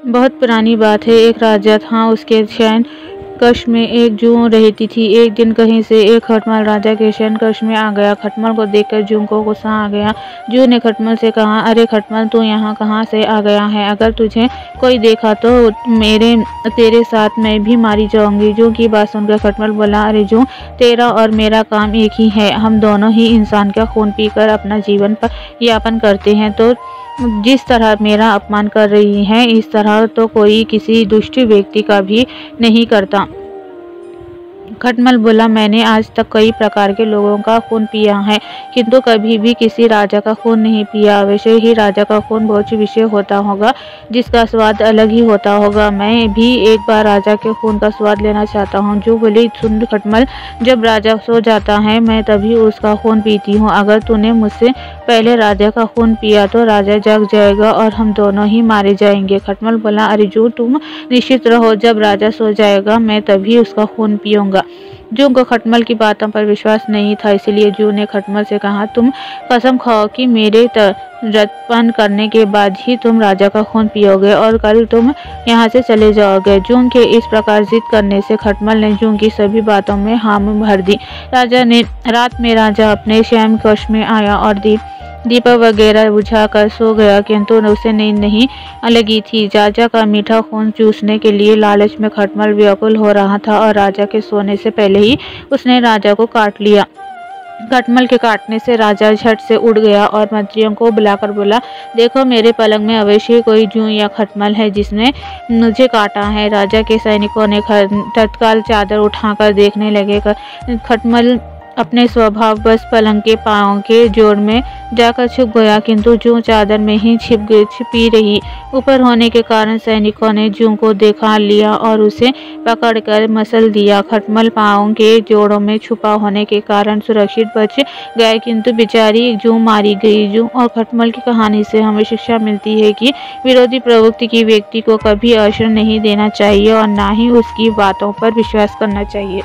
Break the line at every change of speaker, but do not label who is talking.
बहुत पुरानी बात है। एक राजा था, उसके शयन कक्ष में एक जूं रहती थी। एक दिन कहीं से एक खटमल राजा के शयन कक्ष में आ गया। खटमल को देखकर जूं को गुस्सा आ गया। जूं ने खटमल से कहा, अरे खटमल, तू यहाँ कहाँ से आ गया है? अगर तुझे कोई देखा तो तेरे साथ मैं भी मारी जाऊंगी। जूं की बात सुनकर खटमल बोला, अरे जूं, तेरा और मेरा काम एक ही है। हम दोनों ही इंसान का खून पीकर अपना जीवन यापन करते हैं, तो जिस तरह मेरा अपमान कर रही है, इस तरह तो कोई किसी दुष्ट व्यक्ति का भी नहीं करता। खटमल बोला, मैंने आज तक कई प्रकार के लोगों का खून पिया है, किंतु कभी भी किसी राजा का खून नहीं पिया। वैसे ही राजा का खून बहुत विषय होता होगा, जिसका स्वाद अलग ही होता होगा। मैं भी एक बार राजा के खून का स्वाद लेना चाहता हूँ। जो बोली, सुन खटमल, जब राजा सो जाता है मैं तभी उसका खून पीती हूँ। अगर तूने मुझसे पहले राजा का खून पिया तो राजा जग जाएगा और हम दोनों ही मारे जाएंगे। खटमल बोला, अरे जो, तुम निश्चित रहो, जब राजा सो जाएगा मैं तभी उसका खून पीऊंगा। जूं को खटमल की बातों पर विश्वास नहीं था, इसलिए जूं ने खटमल से कहा, तुम कसम खाओ कि मेरे तरजपान करने के बाद ही तुम राजा का खून पियोगे और कल तुम यहाँ से चले जाओगे। जूं के इस प्रकार जिद करने से खटमल ने जूं की सभी बातों में हामी भर दी। रात में राजा अपने शयन कक्ष में आया और दीपक वगैरह बुझाकर सो गया, किंतु उसे नींद नहीं लगी थी। राजा का मीठा खून चूसने के लिए लालच में खटमल व्याकुल हो रहा था और राजा के सोने से पहले ही उसने राजा को काट लिया। खटमल के काटने से राजा झट से उड़ गया और मंत्रियों को बुलाकर बोला, देखो, मेरे पलंग में अवश्य कोई जूं या खटमल है जिसने मुझे काटा है। राजा के सैनिकों ने तत्काल चादर उठाकर देखने लगे। खटमल अपने स्वभाव बस पलंग के पांव के जोड़ में जाकर छुप गया, किंतु जूं चादर में ही छिपी रही। ऊपर होने के कारण सैनिकों ने जूं को देखा लिया और उसे पकड़कर मसल दिया। खटमल पांव के जोड़ों में छुपा होने के कारण सुरक्षित बच गए, किंतु बेचारी जूं मारी गई। जूं और खटमल की कहानी से हमें शिक्षा मिलती है कि विरोधी प्रवृत्ति की व्यक्ति को कभी अवसर नहीं देना चाहिए और ना ही उसकी बातों पर विश्वास करना चाहिए।